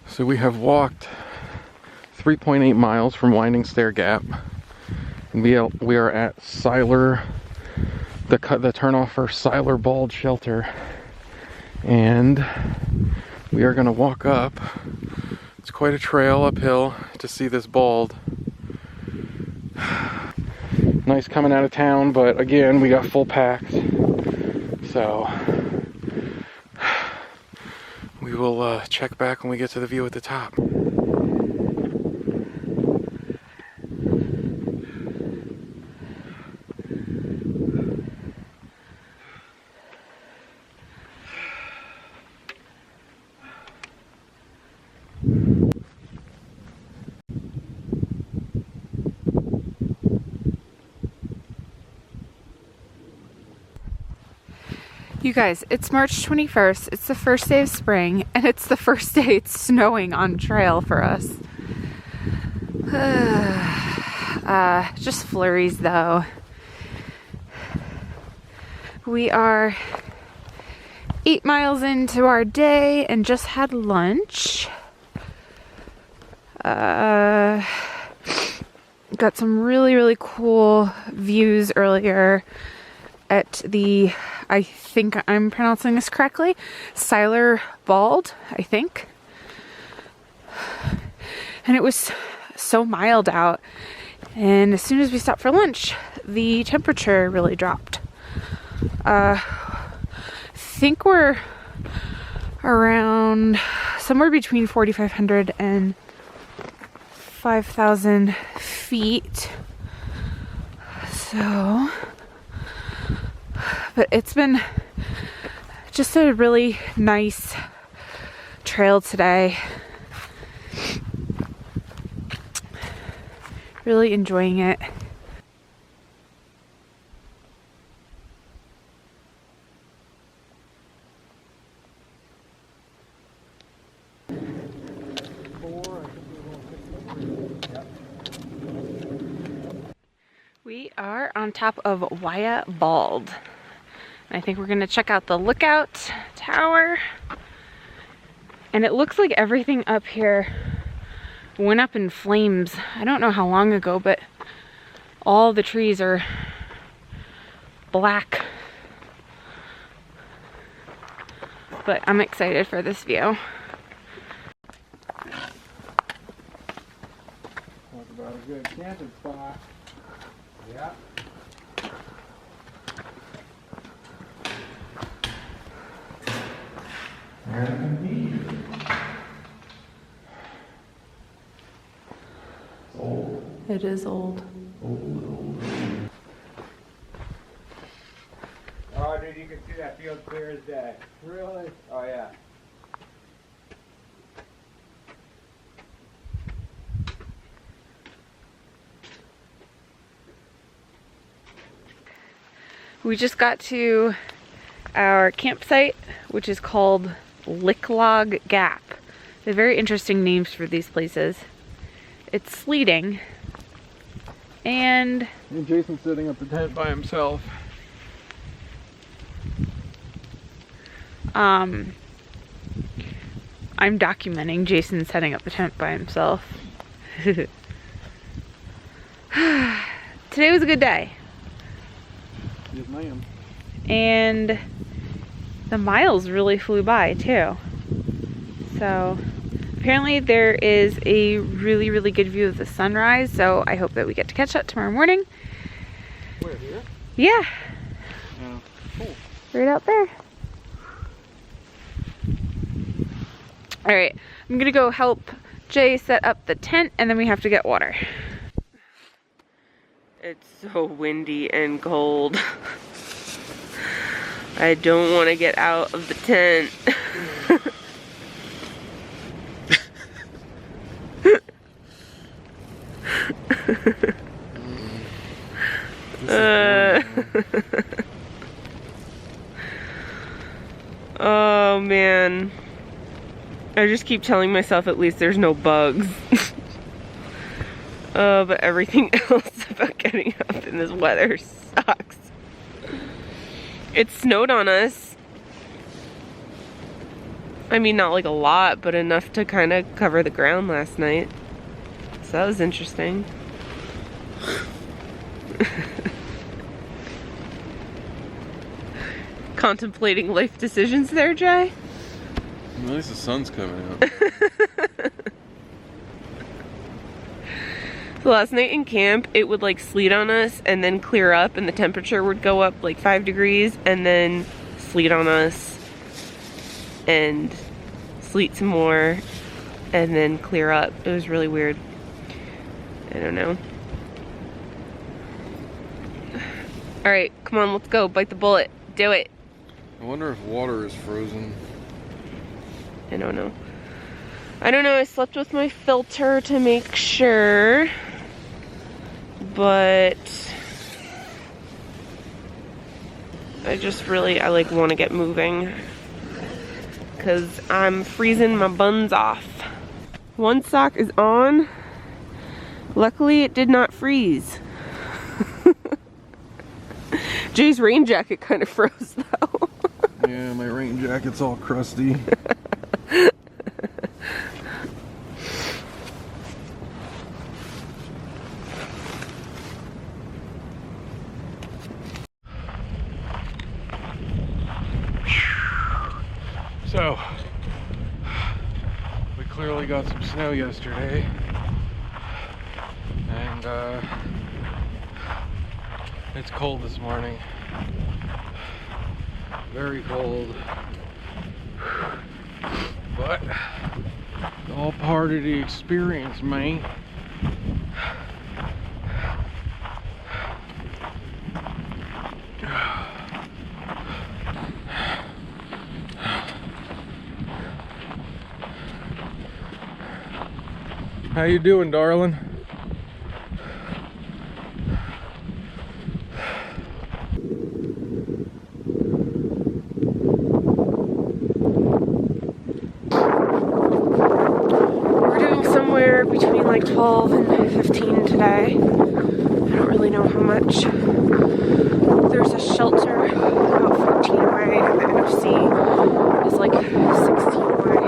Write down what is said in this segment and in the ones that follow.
So we have walked 3.8 miles from Winding Stair Gap, and we are at Siler, the turnoff for Siler Bald Shelter, and we are going to walk up. It's quite a trail uphill to see this bald. Nice coming out of town, but again, we got full packs, so we will check back when we get to the view at the top. You guys, it's March 21st, it's the first day of spring, and it's the first day it's snowing on trail for us. Just flurries though. We are 8 miles into our day and just had lunch. Got some really cool views earlier at the, I think I'm pronouncing this correctly, Siler Bald, I think. And it was so mild out. And as soon as we stopped for lunch, the temperature really dropped. I think we're around somewhere between 4,500 and 5,000 feet. So, but it's been just a really nice trail today. Really enjoying it. We are on top of Wyatt Bald. I think we're gonna check out the lookout tower. And it looks like everything up here went up in flames. I don't know how long ago, but all the trees are black. But I'm excited for this view. Talk about a good camping spot. Yeah. And indeed. It's old. It is old. Old. Oh, dude, you can see that field clear as day. Really? Oh, yeah. We just got to our campsite, which is called Licklog Gap. They're very interesting names for these places. It's sleeting, and Jason's setting up the tent by himself. I'm documenting Jason setting up the tent by himself. Today was a good day. Yes, ma'am. And the miles really flew by too. So apparently there is a really good view of the sunrise, so I hope that we get to catch that tomorrow morning. Where, here? Yeah. Oh, cool. Right out there. Alright, I'm gonna go help Jay set up the tent, and then we have to get water. It's so windy and cold. I don't want to get out of the tent. Oh man. I just keep telling myself at least there's no bugs. But everything else about getting up in this weather sucks. It snowed on us I mean, not like a lot, but enough to kind of cover the ground last night. So that was interesting. Contemplating life decisions there, Jay? At least the sun's coming out. So last night in camp, it would like sleet on us and then clear up, and the temperature would go up like 5 degrees and then sleet on us and sleet some more and then clear up. It was really weird. I don't know. All right, come on, let's go. Bite the bullet. Do it. I wonder if water is frozen. I don't know. I don't know. I slept with my filter to make sure. But I just really, I like want to get moving because I'm freezing my buns off. One sock is on. Luckily it did not freeze. Jay's rain jacket kind of froze though. Yeah, my rain jacket's all crusty. So, we clearly got some snow yesterday, and it's cold this morning. Very cold, but it's all part of the experience, man. How you doing, darling? We're doing somewhere between like 12 and 15 today. I don't really know how much. There's a shelter about 14 away, and the NOC is like 16 away.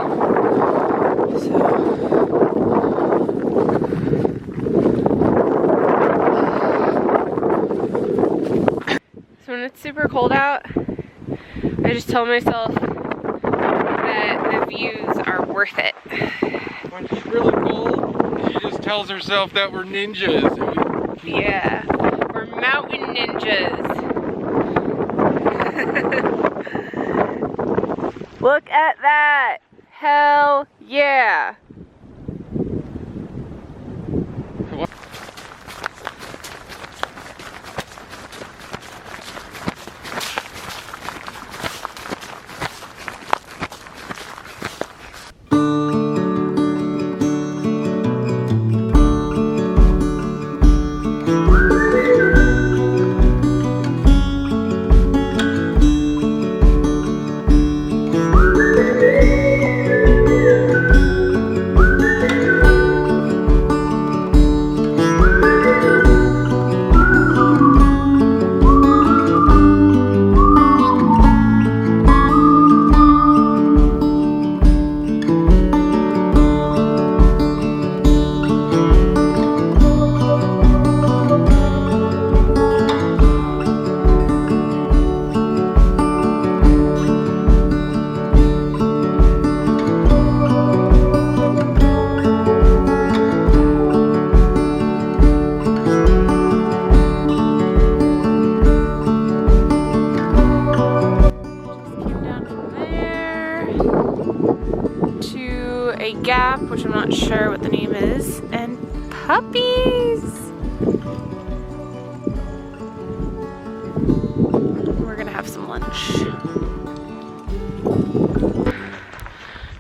So when it's super cold out, I just tell myself that the views are worth it. When it's really cold, she just tells herself that we're ninjas. Yeah, we're mountain ninjas. Look at that! Hell yeah! Gap, which I'm not sure what the name is, and puppies. We're gonna have some lunch.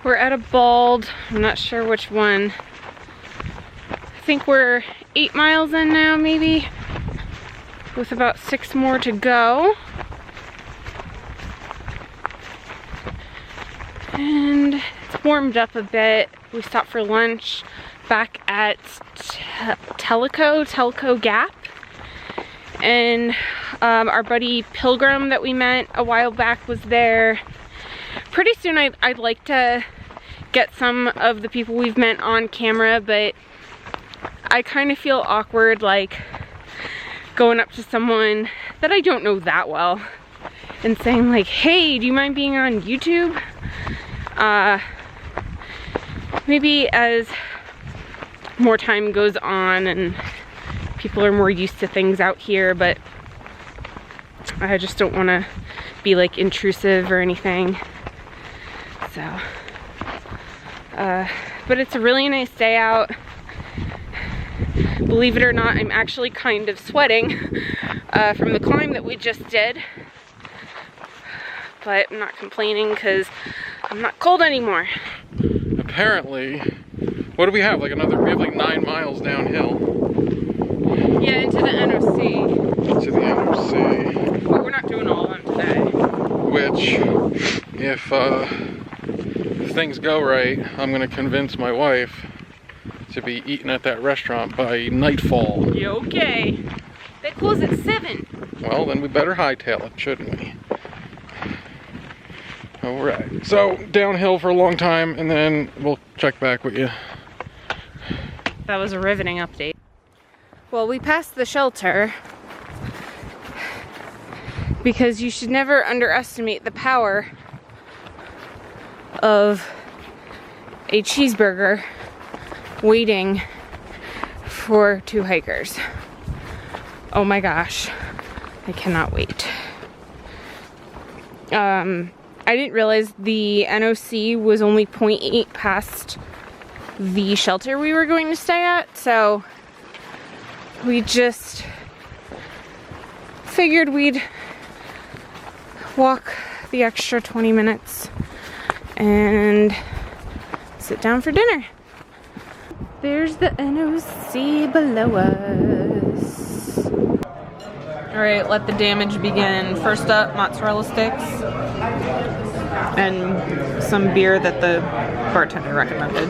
We're at a bald, I'm not sure which one. I think we're 8 miles in now, maybe, with about 6 more to go. And it's warmed up a bit. We stopped for lunch back at Telco Gap. And our buddy Pilgrim that we met a while back was there. pretty soon I'd like to get some of the people we've met on camera, but I kind of feel awkward like going up to someone that I don't know that well and saying like, hey, do you mind being on YouTube? Maybe as more time goes on and people are more used to things out here, but I just don't want to be like intrusive or anything. So, but it's a really nice day out. Believe it or not, I'm actually kind of sweating from the climb that we just did. But I'm not complaining because I'm not cold anymore. Apparently, what do we have? Like we have like 9 miles downhill. Yeah, into the NOC. Into the NOC. But we're not doing all of them today. Which, if things go right, I'm gonna convince my wife to be eating at that restaurant by nightfall. You okay? They close at 7. Well, then we better hightail it, shouldn't we? Alright, so downhill for a long time and then we'll check back with you. That was a riveting update. Well, we passed the shelter because you should never underestimate the power of a cheeseburger waiting for 2 hikers. Oh my gosh, I cannot wait. I didn't realize the NOC was only 0.8 past the shelter we were going to stay at, so we just figured we'd walk the extra 20 minutes and sit down for dinner. There's the NOC below us. Alright, let the damage begin. First up, mozzarella sticks and some beer that the bartender recommended.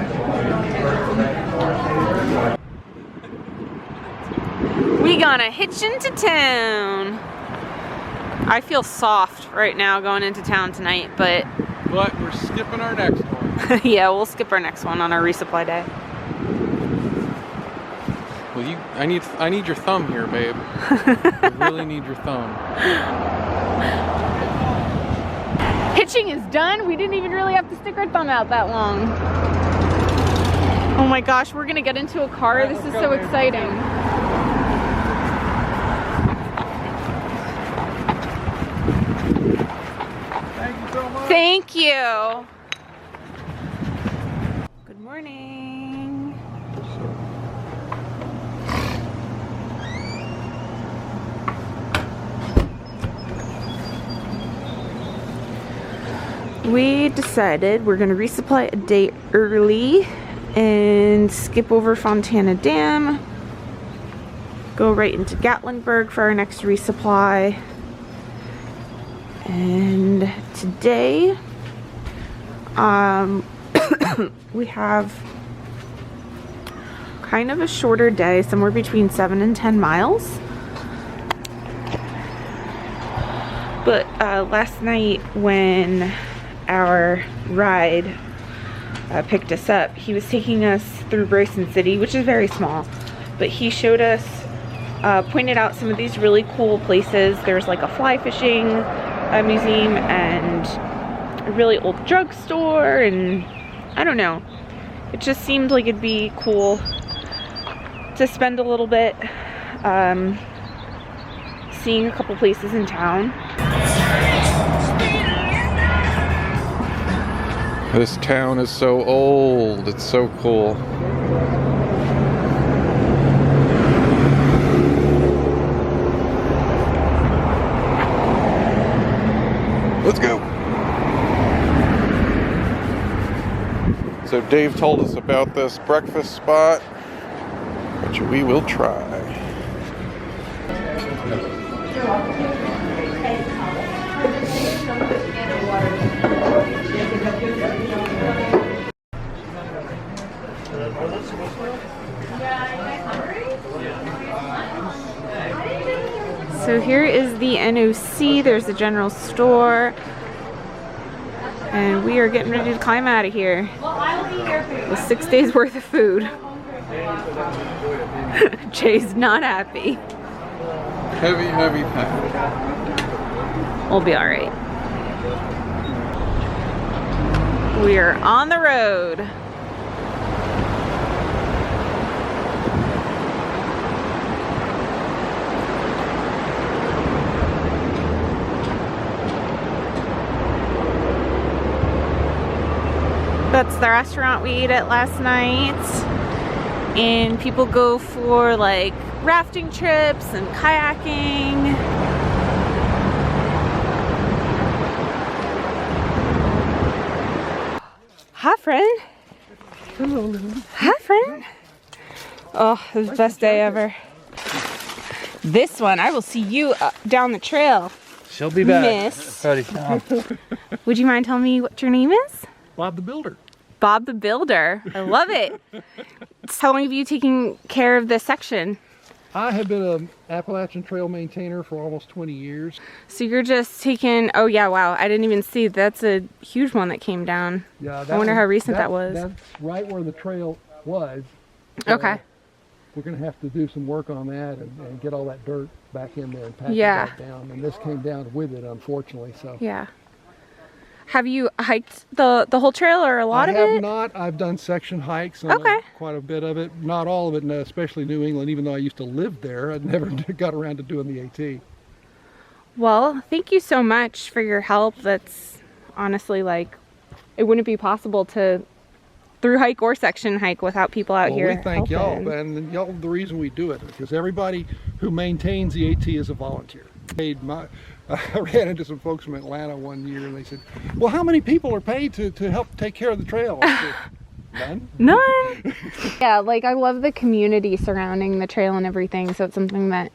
We gonna hitch into town. I feel soft right now going into town tonight, but we're skipping our next one. yeah, we'll skip our next one on our resupply day. Well, I need your thumb here, babe. I really need your thumb. Hitching is done. We didn't even really have to stick our thumb out that long. Oh my gosh, we're gonna get into a car. This is so exciting. Thank you so much. Thank you. Good morning. We decided we're going to resupply a day early and skip over Fontana Dam, go right into Gatlinburg for our next resupply. And today we have kind of a shorter day, somewhere between 7 and 10 miles. But last night when our ride picked us up, he was taking us through Bryson City, which is very small, but he showed us, pointed out some of these really cool places. There's like a fly fishing museum and a really old drugstore, and I don't know, it just seemed like it'd be cool to spend a little bit seeing a couple places in town. This town is so old. It's so cool. Let's go. So Dave told us about this breakfast spot, which we will try. So here is the NOC. There's a general store. And we are getting ready to climb out of here with 6 days worth of food. Jay's not happy. Heavy pack. We'll be all right. We are on the road. That's the restaurant we ate at last night. And people go for like rafting trips and kayaking. Hi, friend. Hello. Hi, friend. Oh, it was the best day ever. This one, I will see you down the trail. She'll be back. Miss. Ready. Would you mind telling me what your name is? Bob the Builder. Bob the Builder. I love it. How long have you taken care of this section? I have been an Appalachian Trail maintainer for almost 20 years. So you're just taking, oh yeah, wow, I didn't even see, that's a huge one that came down. Yeah, I wonder how recent that was. That's right where the trail was. Okay. We're going to have to do some work on that and get all that dirt back in there and pack Yeah. it back down. And this came down with it, unfortunately. So. Yeah. Have you hiked the whole trail or a lot of it? I have not. I've done section hikes on Okay. quite a bit of it. Not all of it, and especially New England. Even though I used to live there, I never got around to doing the AT. Well, thank you so much for your help. That's honestly like, it wouldn't be possible to through hike or section hike without people out here. We thank y'all, helping. and y'all the reason we do it, because everybody who maintains the AT is a volunteer. I ran into some folks from Atlanta one year and they said, well, how many people are paid to help take care of the trail? I said, none. None. Yeah, like I love the community surrounding the trail and everything, so it's something that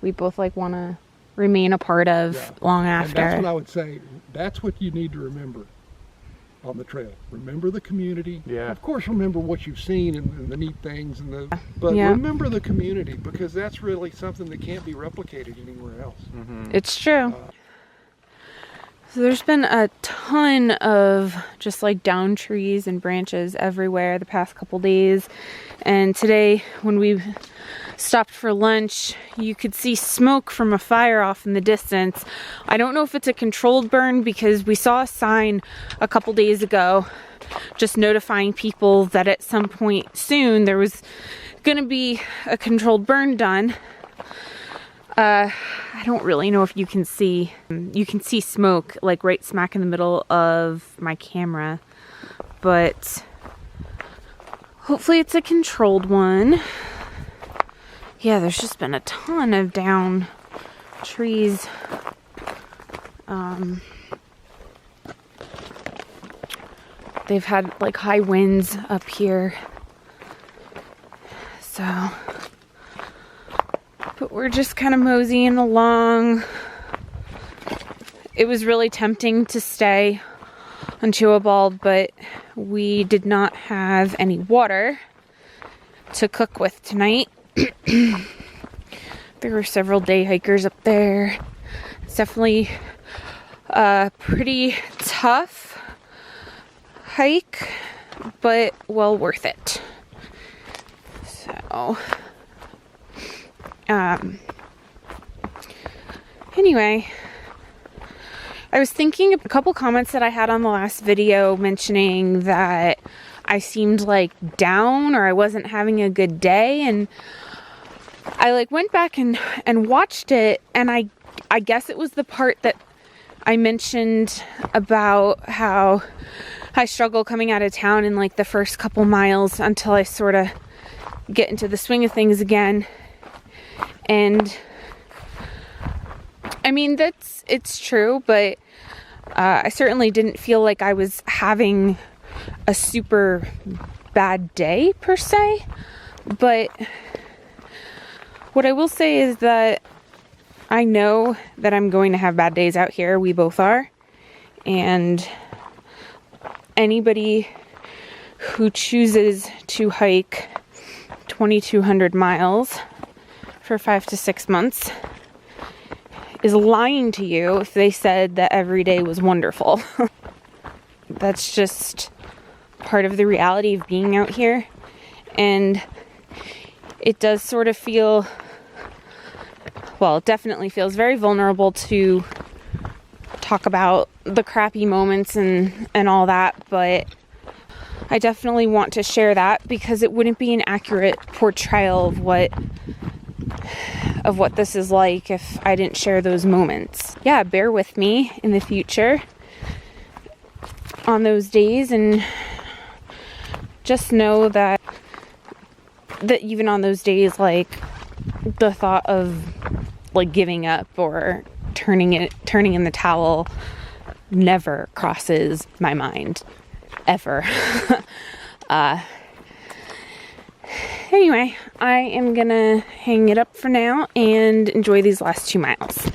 we both like want to remain a part of long And after. that's what I would say. That's what you need to remember on the trail. Remember the community. Yeah. Of course, remember what you've seen and the neat things, but Yeah. remember the community, because that's really something that can't be replicated anywhere else. It's true. So there's been a ton of just like down trees and branches everywhere the past couple days. And today when we stopped for lunch, you could see smoke from a fire off in the distance. I don't know if it's a controlled burn because we saw a sign a couple days ago just notifying people that at some point soon there was going to be a controlled burn done. I don't really know if you can see smoke like right smack in the middle of my camera, but hopefully it's a controlled one. Yeah, there's just been a ton of down trees. They've had like high winds up here. So, but we're just kind of moseying along. It was really tempting to stay on Chewabald, but we did not have any water to cook with tonight. There were several day hikers up there. It's definitely a pretty tough hike, but well worth it. So, anyway, I was thinking of a couple comments that I had on the last video mentioning that I seemed like down or I wasn't having a good day, and I like went back and watched it, and I guess it was the part that I mentioned about how I struggle coming out of town in like the first couple miles until I sort of get into the swing of things again. And I mean, it's true, but I certainly didn't feel like I was having a super bad day per se. But what I will say is that I know that I'm going to have bad days out here. We both are. And anybody who chooses to hike 2,200 miles for 5 to 6 months is lying to you if they said that every day was wonderful. that's just part of the reality of being out here. And it does sort of feel, well, it definitely feels very vulnerable to talk about the crappy moments and all that, but I definitely want to share that because it wouldn't be an accurate portrayal of what this is like if I didn't share those moments. Yeah, bear with me in the future on those days, and just know that even on those days, like, the thought of like giving up or turning in the towel never crosses my mind, ever. Anyway, I am gonna hang it up for now and enjoy these last 2 miles.